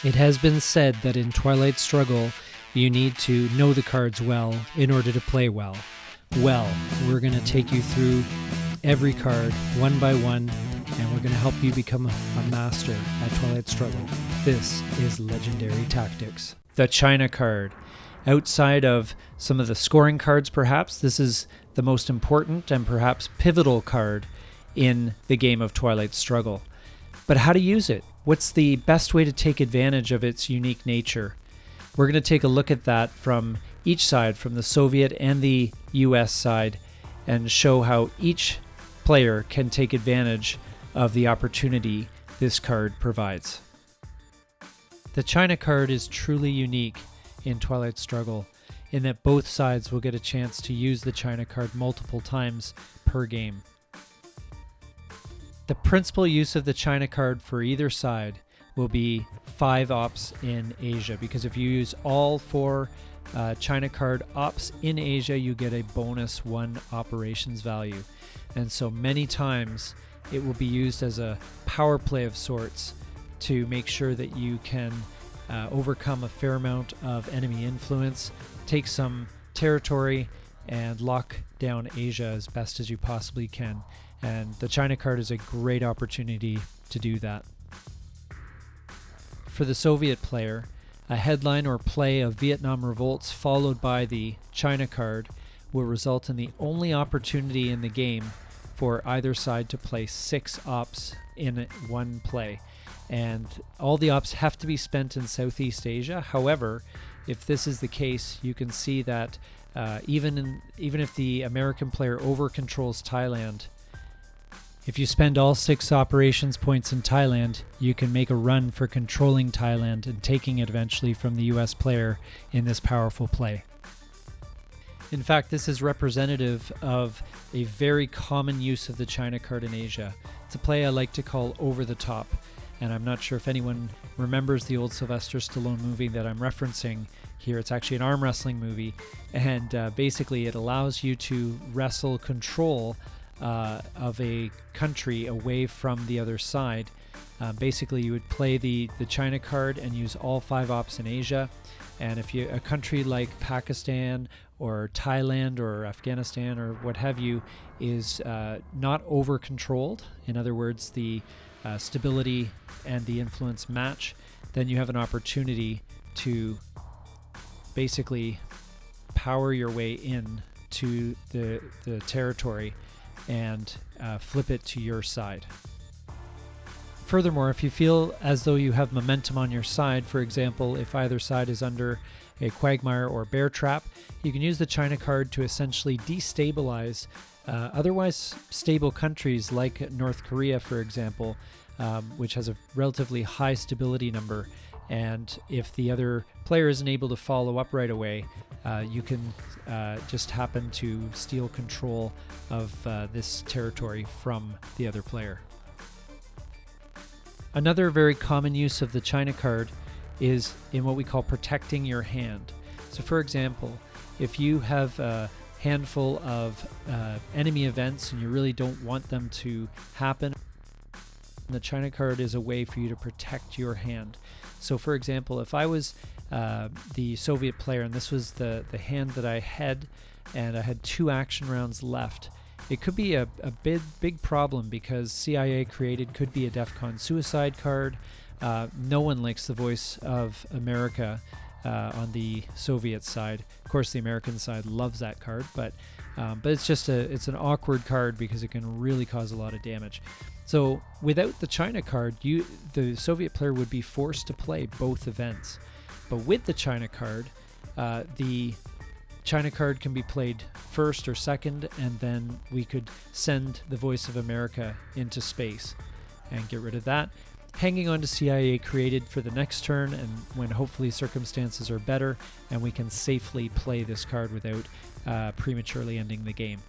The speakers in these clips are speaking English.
It has been said that in Twilight Struggle, you need to know the cards well in order to play well. Well, we're going to take you through every card one by one, and we're going to help you become a master at Twilight Struggle. This is Legendary Tactics. The China card. Outside of some of the scoring cards, perhaps, this is the most important and perhaps pivotal card in the game of Twilight Struggle. But how to use it? What's the best way to take advantage of its unique nature? We're going to take a look at that from each side, from the Soviet and the US side, and show how each player can take advantage of the opportunity this card provides. The China card is truly unique in Twilight Struggle in that both sides will get a chance to use the China card multiple times per game. The principal use of the China card for either side will be 5 ops in Asia, because if you use all 4 China card ops in Asia, you get a bonus 1 operations value. And so many times it will be used as a power play of sorts to make sure that you can overcome a fair amount of enemy influence, take some territory, and lock down Asia as best as you possibly can. And the China card is a great opportunity to do that. For the Soviet player, a headline or play of Vietnam revolts followed by the China card will result in the only opportunity in the game for either side to play 6 ops in one play. And all the ops have to be spent in Southeast Asia. However, if this is the case, you can see that even if the American player over-controls Thailand, if you spend all 6 operations points in Thailand, you can make a run for controlling Thailand and taking it eventually from the US player in this powerful play. In fact, this is representative of a very common use of the China card in Asia. It's a play I like to call over the top, and I'm not sure if anyone remembers the old Sylvester Stallone movie that I'm referencing here. It's actually an arm wrestling movie, and basically it allows you to wrestle control of a country away from the other side. Basically, you would play the China card and use all 5 ops in Asia. And if a country like Pakistan or Thailand or Afghanistan or what have you is not over-controlled, in other words, the stability and the influence match, then you have an opportunity to basically power your way in to the territory and flip it to your side. Furthermore, if you feel as though you have momentum on your side, for example, if either side is under a quagmire or bear trap, you can use the China card to essentially destabilize otherwise stable countries like North Korea, for example, which has a relatively high stability number. And if the other player isn't able to follow up right away, you can just happen to steal control of this territory from the other player. Another very common use of the China card is in what we call protecting your hand. So for example, if you have a handful of enemy events and you really don't want them to happen, the China card is a way for you to protect your hand. So for example, if I was the Soviet player and this was the hand that I had, and I had 2 action rounds left, it could be a big problem because CIA created could be a DEFCON suicide card. No one likes the voice of America on the Soviet side. Of course, the American side loves that card, but it's just it's an awkward card because it can really cause a lot of damage. So without the China card, the Soviet player would be forced to play both events. But with the China card, the China card can be played first or second, and then we could send the voice of America into space and get rid of that. Hanging on to CIA created for the next turn, and when hopefully circumstances are better, and we can safely play this card without prematurely ending the game.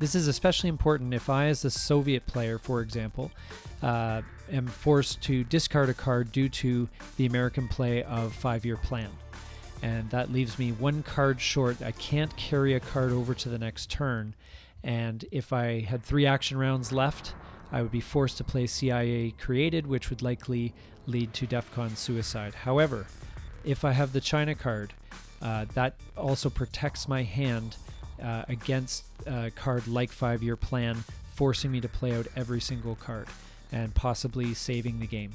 This is especially important if I, as the Soviet player, for example, am forced to discard a card due to the American play of 5-year plan. And that leaves me 1 card short. I can't carry a card over to the next turn. And if I had 3 action rounds left, I would be forced to play CIA created, which would likely lead to DEFCON suicide. However, if I have the China card, that also protects my hand against a card like 5-Year Plan, forcing me to play out every single card and possibly saving the game.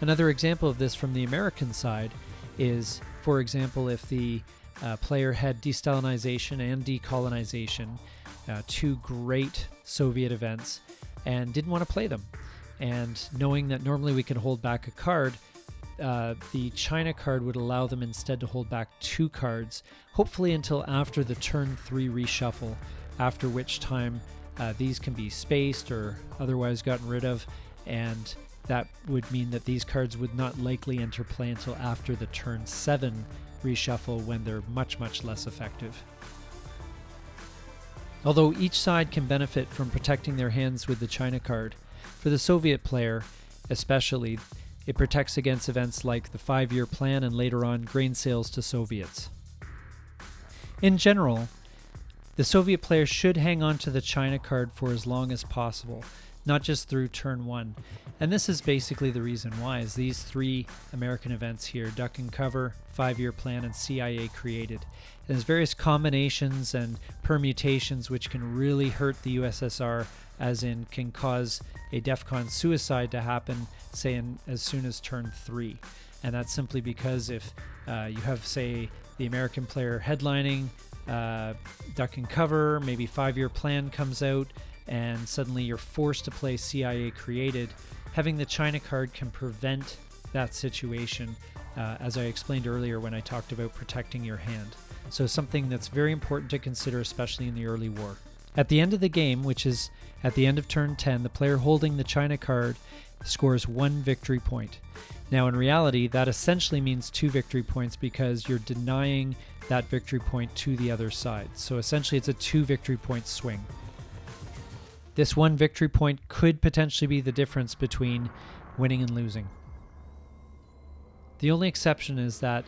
Another example of this from the American side is, for example, if the player had destalinization and decolonization, two great Soviet events, and didn't want to play them. And knowing that normally we can hold back a card, the China card would allow them instead to hold back 2 cards, hopefully until after the turn 3 reshuffle, after which time these can be spaced or otherwise gotten rid of, and that would mean that these cards would not likely enter play until after the turn 7 reshuffle, when they're much, much less effective. Although each side can benefit from protecting their hands with the China card, for the Soviet player especially, it protects against events like the 5-Year Plan and later on grain sales to Soviets. In general, the Soviet player should hang on to the China card for as long as possible, not just through turn 1. And this is basically the reason why, is these 3 American events here, Duck and Cover, 5-Year Plan, and CIA created. And there's various combinations and permutations which can really hurt the USSR, as in can cause a DEFCON suicide to happen, say as soon as turn 3. And that's simply because if you have, say, the American player headlining Duck and Cover, maybe 5-Year Plan comes out, and suddenly you're forced to play CIA created, having the China card can prevent that situation, as I explained earlier when I talked about protecting your hand. So something that's very important to consider, especially in the early war. At the end of the game, which is at the end of turn 10, the player holding the China card scores 1 victory point. Now in reality, that essentially means 2 victory points, because you're denying that victory point to the other side. So essentially it's a 2 victory point swing. This 1 victory point could potentially be the difference between winning and losing. The only exception is that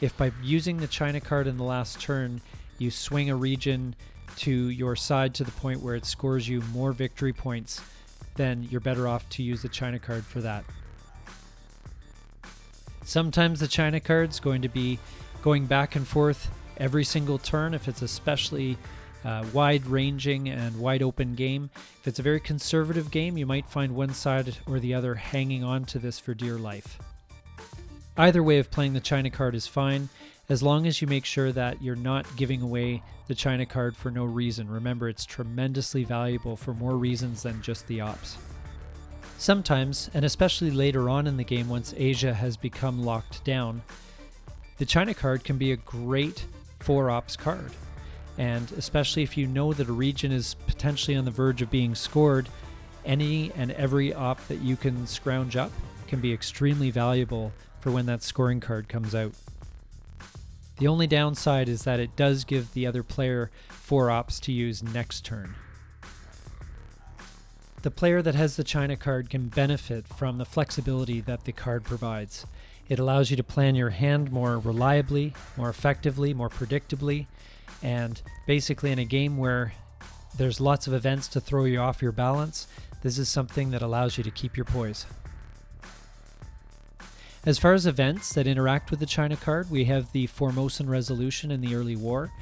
if by using the China card in the last turn, you swing a region to your side to the point where it scores you more victory points, then you're better off to use the China card for that. Sometimes the China card's going to be going back and forth every single turn if it's especially wide-ranging and wide-open game. If it's a very conservative game, you might find one side or the other hanging on to this for dear life. Either way of playing the China card is fine, as long as you make sure that you're not giving away the China card for no reason. Remember, it's tremendously valuable for more reasons than just the ops. Sometimes, and especially later on in the game once Asia has become locked down, the China card can be a great 4-ops card. And especially if you know that a region is potentially on the verge of being scored, any and every op that you can scrounge up can be extremely valuable for when that scoring card comes out. The only downside is that it does give the other player 4 ops to use next turn. The player that has the China card can benefit from the flexibility that the card provides. It allows you to plan your hand more reliably, more effectively, more predictably, and basically in a game where there's lots of events to throw you off your balance, this is something that allows you to keep your poise. As far as events that interact with the China card, we have the Formosan Resolution in the early war,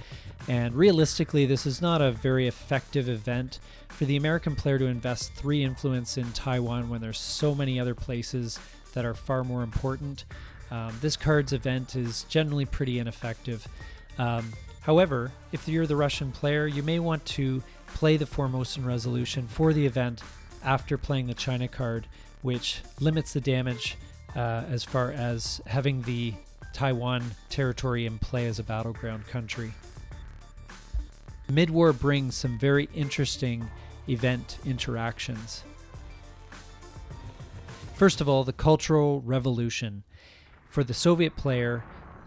and realistically this is not a very effective event for the American player to invest 3 influence in Taiwan when there's so many other places that are far more important. This card's event is generally pretty ineffective. However, if you're the Russian player, you may want to play the Formosan Resolution for the event after playing the China card, which limits the damage as far as having the Taiwan territory in play as a battleground country. Mid-war brings some very interesting event interactions. First of all, the Cultural Revolution. For the Soviet player,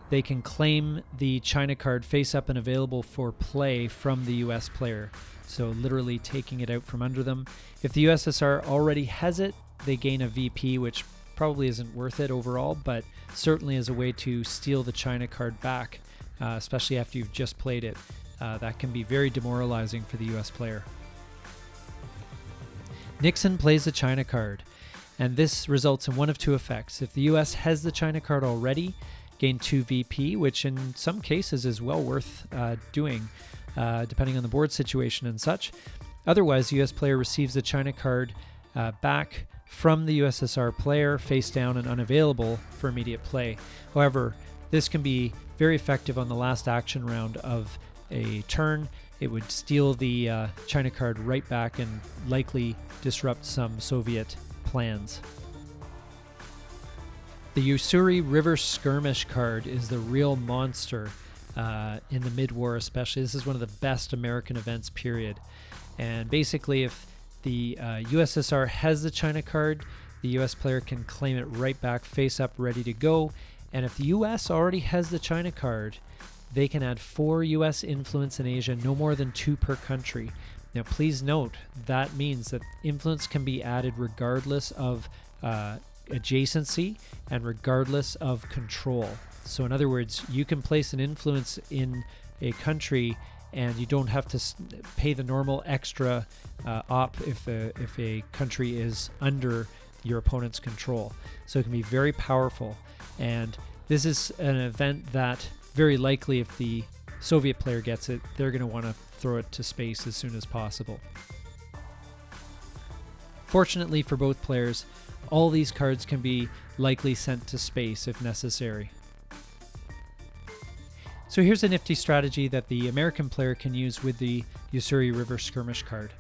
they can claim the China card face up and available for play from the US player, so literally taking it out from under them. If the USSR already has it, they gain a VP, which probably isn't worth it overall, but certainly as a way to steal the China card back, especially after you've just played it. That can be very demoralizing for the US player. Nixon plays the China card, and this results in one of two effects. If the US has the China card already, gain 2 VP, which in some cases is well worth doing, depending on the board situation and such. Otherwise, the US player receives the China card back from the USSR player, face down and unavailable for immediate play. However, this can be very effective on the last action round of a turn. It would steal the China card right back and likely disrupt some Soviet plans. The Ussuri River Skirmish card is the real monster in the mid-war especially. This is one of the best American events, period. And basically, if the USSR has the China card, the US player can claim it right back, face up, ready to go. And if the US already has the China card, they can add 4 US influence in Asia, no more than 2 per country. Now, please note that means that influence can be added regardless of adjacency and regardless of control. So in other words, you can place an influence in a country and you don't have to pay the normal extra op if a country is under your opponent's control. So it can be very powerful. And this is an event that very likely, if the Soviet player gets it, they're going to want to throw it to space as soon as possible. Fortunately for both players, all these cards can be likely sent to space if necessary. So here's a nifty strategy that the American player can use with the Ussuri River Skirmish card.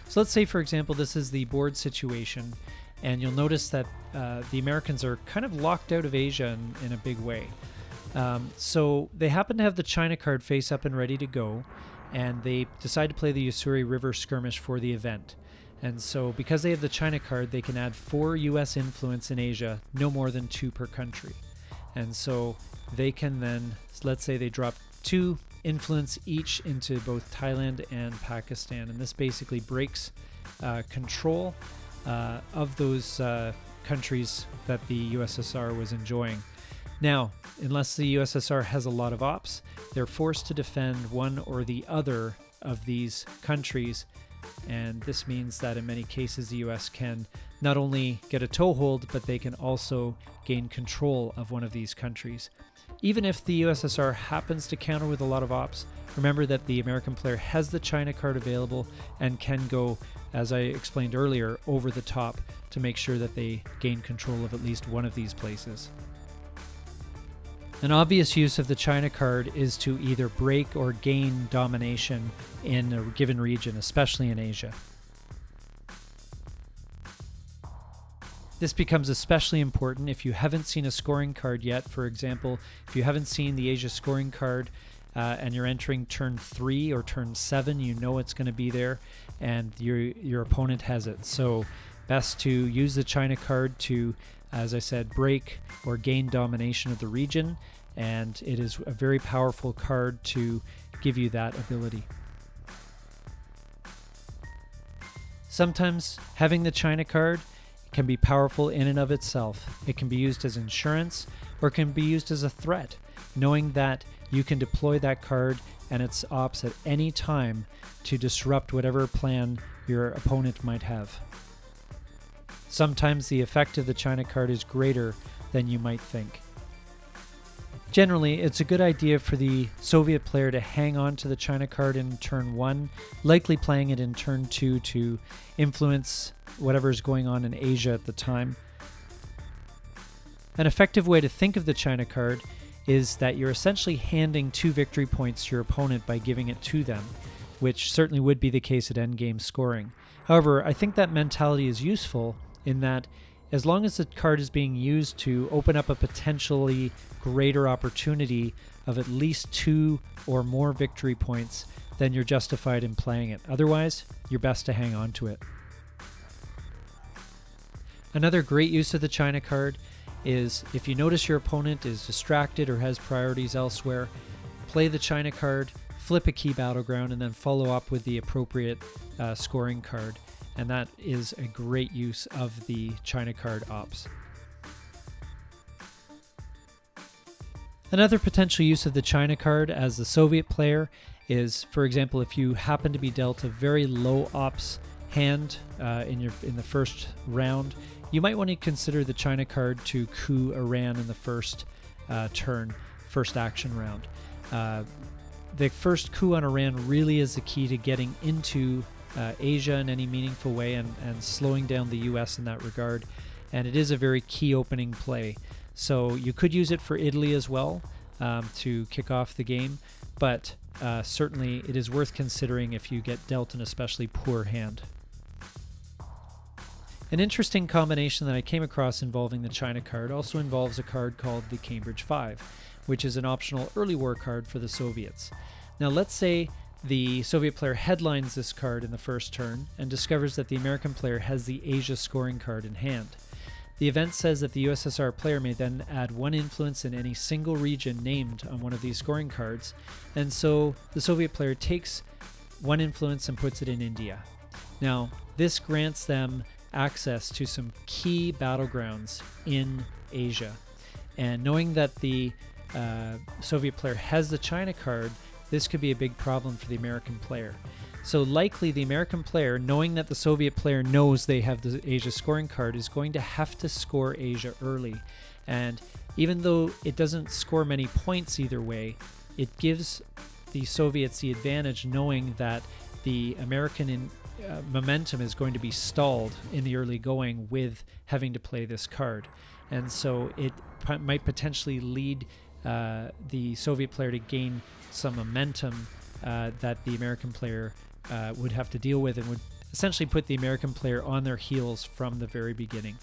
So let's say, for example, this is the board situation, and you'll notice that the Americans are kind of locked out of Asia in a big way. So they happen to have the China card face up and ready to go, and they decide to play the Ussuri River Skirmish for the event. And so because they have the China card, they can add 4 US influence in Asia, no more than 2 per country. And so they can then, let's say they drop 2 influence each into both Thailand and Pakistan. And this basically breaks control of those countries that the USSR was enjoying. Now, unless the USSR has a lot of ops, they're forced to defend one or the other of these countries, and this means that in many cases the US can not only get a toehold, but they can also gain control of one of these countries. Even if the USSR happens to counter with a lot of ops, remember that the American player has the China card available and can go, as I explained earlier, over the top to make sure that they gain control of at least one of these places. An obvious use of the China card is to either break or gain domination in a given region, especially in Asia. This becomes especially important if you haven't seen a scoring card yet. For example, if you haven't seen the Asia scoring card and you're entering turn 3 or turn 7, you know it's going to be there and your opponent has it. So best to use the China card to, as I said, break or gain domination of the region, and it is a very powerful card to give you that ability. Sometimes having the China card can be powerful in and of itself. It can be used as insurance or it can be used as a threat, knowing that you can deploy that card and its ops at any time to disrupt whatever plan your opponent might have. Sometimes the effect of the China card is greater than you might think. Generally, it's a good idea for the Soviet player to hang on to the China card in turn 1, likely playing it in turn 2 to influence whatever is going on in Asia at the time. An effective way to think of the China card is that you're essentially handing 2 victory points to your opponent by giving it to them, which certainly would be the case at endgame scoring. However, I think that mentality is useful in that as long as the card is being used to open up a potentially greater opportunity of at least 2 or more victory points, then you're justified in playing it. Otherwise, you're best to hang on to it. Another great use of the China card is if you notice your opponent is distracted or has priorities elsewhere, play the China card, flip a key battleground, and then follow up with the appropriate scoring card. And that is a great use of the China card ops. Another potential use of the China card as the Soviet player is, for example, if you happen to be dealt a very low ops hand in the first round, you might want to consider the China card to coup Iran in the first turn, first action round. The first coup on Iran really is the key to getting into Asia in any meaningful way and slowing down the US in that regard. And it is a very key opening play. So you could use it for Italy as well to kick off the game, but certainly it is worth considering if you get dealt an especially poor hand. An interesting combination that I came across involving the China card also involves a card called the Cambridge 5, which is an optional early war card for the Soviets. Now let's say the Soviet player headlines this card in the first turn and discovers that the American player has the Asia scoring card in hand. The event says that the USSR player may then add 1 influence in any single region named on one of these scoring cards, and so the Soviet player takes 1 influence and puts it in India. Now, this grants them access to some key battlegrounds in Asia, and knowing that the Soviet player has the China card, this could be a big problem for the American player. So likely the American player, knowing that the Soviet player knows they have the Asia scoring card, is going to have to score Asia early. And even though it doesn't score many points either way, it gives the Soviets the advantage knowing that the American momentum is going to be stalled in the early going with having to play this card. And so it might potentially lead the Soviet player to gain some momentum that the American player would have to deal with, and would essentially put the American player on their heels from the very beginning.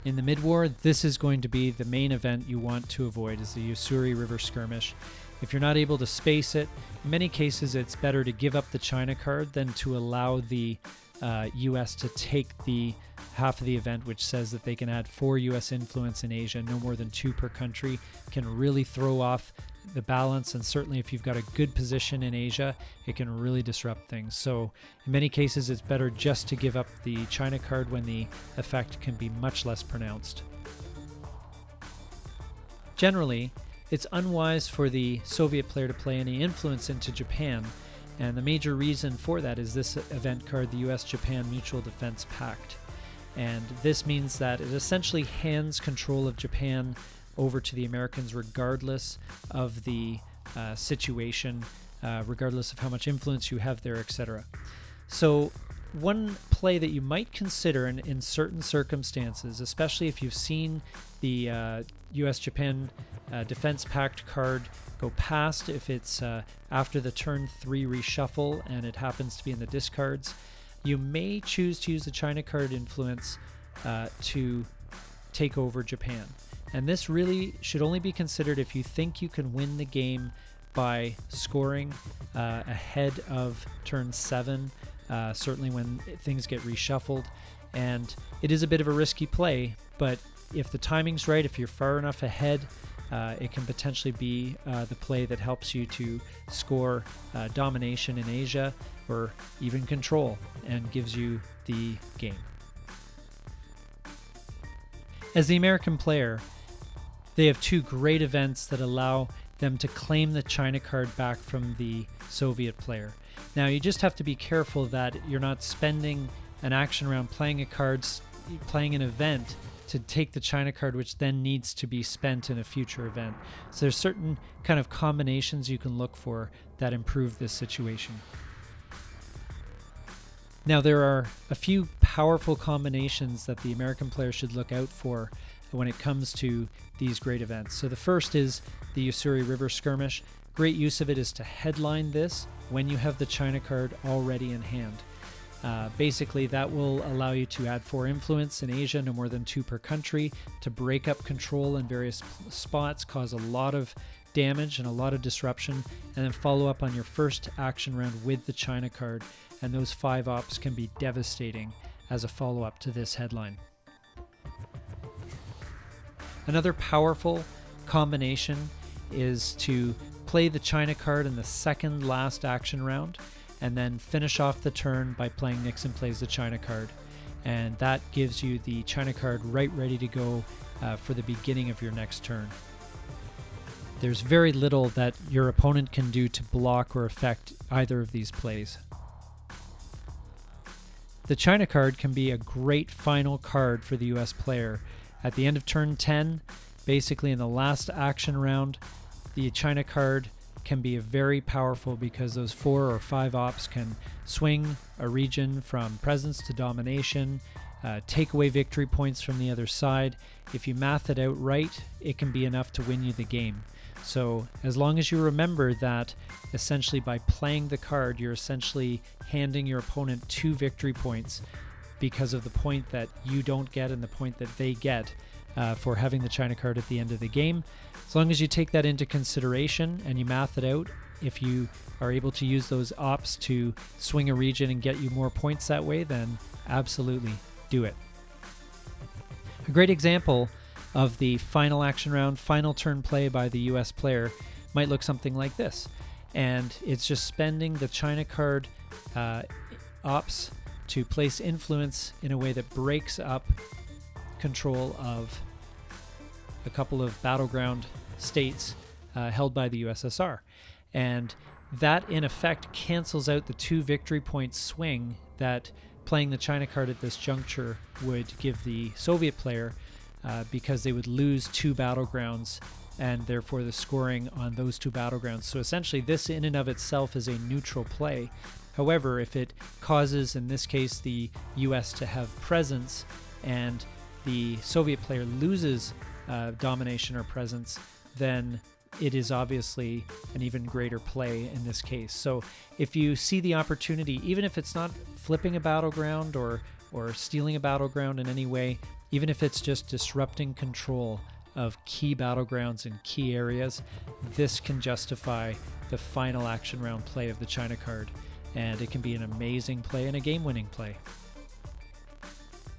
In the mid-war, this is going to be the main event you want to avoid, is the Ussuri River skirmish. If you're not able to space it, in many cases it's better to give up the China card than to allow the US to take the half of the event, which says that they can add 4 US influence in Asia, no more than 2 per country, can really throw off the balance. And certainly if you've got a good position in Asia, it can really disrupt things. So in many cases, it's better just to give up the China card when the effect can be much less pronounced. Generally, it's unwise for the Soviet player to play any influence into Japan, and the major reason for that is this event card, the US-Japan Mutual Defense Pact. And this means that it essentially hands control of Japan over to the Americans regardless of the situation, regardless of how much influence you have there, etc. So one play that you might consider in certain circumstances, especially if you've seen the US-Japan Defense Pact card go past, if it's after the turn 3 reshuffle and it happens to be in the discards, you may choose to use the China card influence to take over Japan. And this really should only be considered if you think you can win the game by scoring ahead of turn 7, certainly when things get reshuffled. And it is a bit of a risky play, but if the timing's right, if you're far enough ahead, it can potentially be the play that helps you to score domination in Asia or even control and gives you the game. As the American player, they have 2 great events that allow them to claim the China card back from the Soviet player. Now, you just have to be careful that you're not spending an action round playing playing an event to take the China card, which then needs to be spent in a future event. So there's certain kind of combinations you can look for that improve this situation. Now, there are a few powerful combinations that the American player should look out for when it comes to these great events. So the first is the Ussuri River skirmish. Great use of it is to headline this when you have the China card already in hand. Basically, that will allow you to add 4 influence in Asia, no more than 2 per country, to break up control in various spots, cause a lot of damage and a lot of disruption, and then follow up on your first action round with the China card. And those 5 ops can be devastating as a follow-up to this headline. Another powerful combination is to play the China card in the second last action round, and then finish off the turn by playing Nixon Plays the China card. And that gives you the China card right ready to go for the beginning of your next turn. There's very little that your opponent can do to block or affect either of these plays. The China card can be a great final card for the US player. At the end of turn 10, basically in the last action round, the China card can be very powerful because those 4 or 5 ops can swing a region from presence to domination, take away victory points from the other side. If you math it out right, it can be enough to win you the game. So as long as you remember that essentially by playing the card, you're essentially handing your opponent 2 victory points because of the point that you don't get and the point that they get for having the China card at the end of the game. As long as you take that into consideration and you math it out, if you are able to use those ops to swing a region and get you more points that way, then absolutely do it. A great example of the final action round, final turn play by the US player might look something like this. And it's just spending the China card ops to place influence in a way that breaks up control of a couple of battleground states held by the USSR. And that in effect cancels out the 2 victory point swing that playing the China card at this juncture would give the Soviet player because they would lose 2 battlegrounds and therefore the scoring on those 2 battlegrounds. So essentially this in and of itself is a neutral play. However, if it causes, in this case, the US to have presence and the Soviet player loses domination or presence, then it is obviously an even greater play in this case. So if you see the opportunity, even if it's not flipping a battleground or stealing a battleground in any way, even if it's just disrupting control of key battlegrounds in key areas, this can justify the final action round play of the China card. And it can be an amazing play and a game-winning play.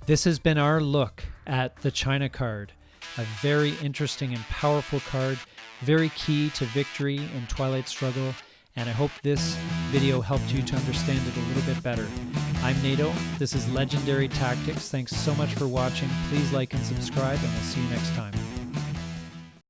This has been our look at the China card, a very interesting and powerful card, very key to victory in Twilight Struggle, and I hope this video helped you to understand it a little bit better. I'm NATO, this is Legendary Tactics. Thanks so much for watching. Please like and subscribe, and we'll see you next time.